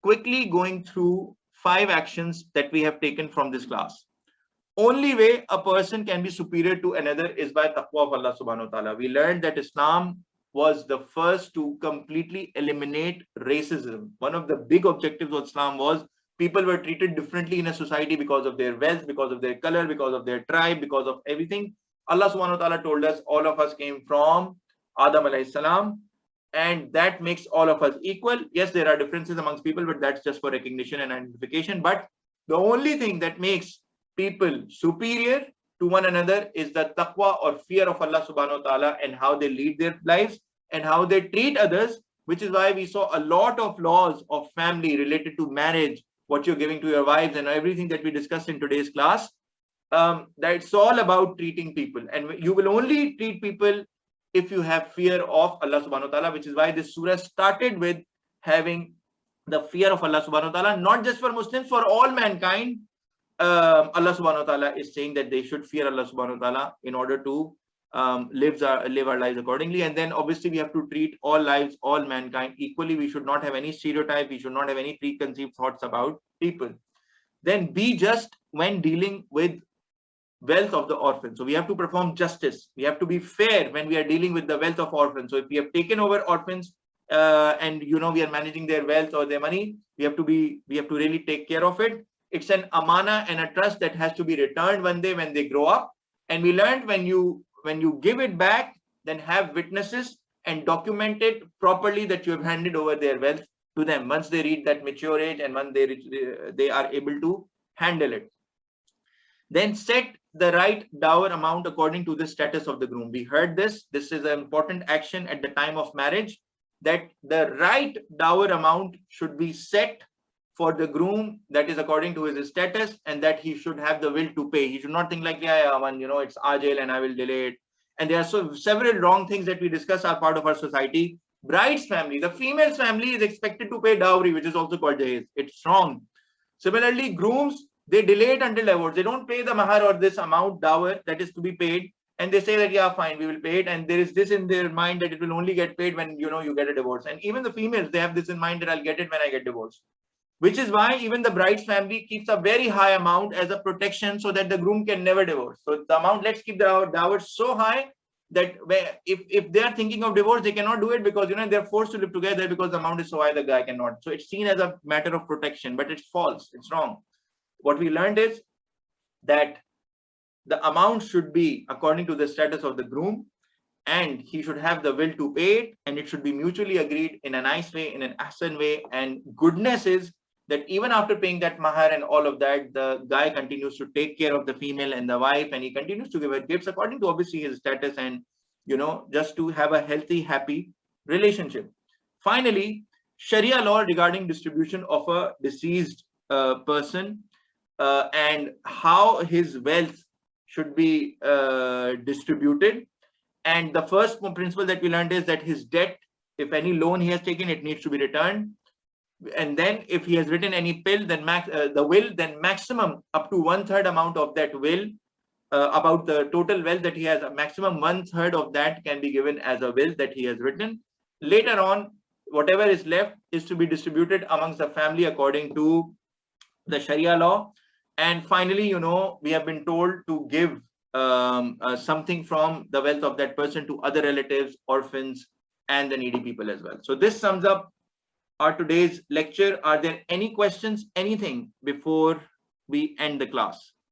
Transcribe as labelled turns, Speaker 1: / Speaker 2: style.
Speaker 1: quickly going through 5 actions that we have taken from this class. Only way a person can be superior to another is by taqwa of Allah subhanahu wa ta'ala. We learned that Islam was the first to completely eliminate racism. One of the big objectives of Islam was people were treated differently in a society because of their wealth, because of their color, because of their tribe, because of everything. Allah subhanahu wa ta'ala told us all of us came from Adam alayhi salam, and that makes all of us equal. Yes, there are differences amongst people, but that's just for recognition and identification. But the only thing that makes people superior to one another is the taqwa or fear of Allah subhanahu wa ta'ala, and how they lead their lives and how they treat others, which is why we saw a lot of laws of family related to marriage, what you're giving to your wives, and everything that we discussed in today's class. That's all about treating people, and you will only treat people if you have fear of Allah subhanahu wa ta'ala, which is why this surah started with having the fear of Allah subhanahu wa ta'ala, not just for Muslims, for all mankind. Allah subhanahu wa ta'ala is saying that they should fear Allah subhanahu wa ta'ala in order to live our lives accordingly. And then obviously we have to treat all lives, all mankind equally. We should not have any stereotype. We should not have any preconceived thoughts about people. Then be just when dealing with wealth of the orphan. So we have to perform justice. We have to be fair when we are dealing with the wealth of orphans. So if we have taken over orphans and we are managing their wealth or their money, we have to really take care of it. It's an amana and a trust that has to be returned one day when they grow up. And we learned when you give it back, then have witnesses and document it properly that you have handed over their wealth to them once they reach that mature age and once they are able to handle it. Then set the right dower amount according to the status of the groom. We heard this. This is an important action at the time of marriage, that the right dower amount should be set for the groom, that is according to his status, and that he should have the will to pay. He should not think like, it's ajal and I will delay it. And there are several wrong things that we discuss are part of our society. Bride's family, the female's family, is expected to pay dowry, which is also called daheez. It's wrong. Similarly, grooms, they delay it until divorce. They don't pay the mahar or this amount dower that is to be paid, and they say that, yeah, fine, we will pay it. And there is this in their mind that it will only get paid when you get a divorce. And even the females, they have this in mind that I'll get it when I get divorced. Which is why even the bride's family keeps a very high amount as a protection so that the groom can never divorce. So the amount, let's keep the dower so high that if they are thinking of divorce, they cannot do it because they're forced to live together because the amount is so high, the guy cannot. So it's seen as a matter of protection, but it's false. It's wrong. What we learned is that the amount should be according to the status of the groom, and he should have the will to pay it, and it should be mutually agreed in a nice way, in an ahsan way. And goodness is that even after paying that mahar and all of that, the guy continues to take care of the female and the wife, and he continues to give her gifts according to obviously his status, and just to have a healthy, happy relationship. Finally, Sharia law regarding distribution of a deceased person and how his wealth should be distributed. And the first principle that we learned is that his debt, if any loan he has taken, it needs to be returned. And then if he has written any will, then maximum up to 1/3 amount of that will, about the total wealth that he has, a maximum 1/3 of that can be given as a will that he has written. Later on, whatever is left is to be distributed amongst the family according to the Sharia law. And finally, we have been told to give something from the wealth of that person to other relatives, orphans, and the needy people as well. So this sums up our today's lecture. Are there any questions, anything before we end the class?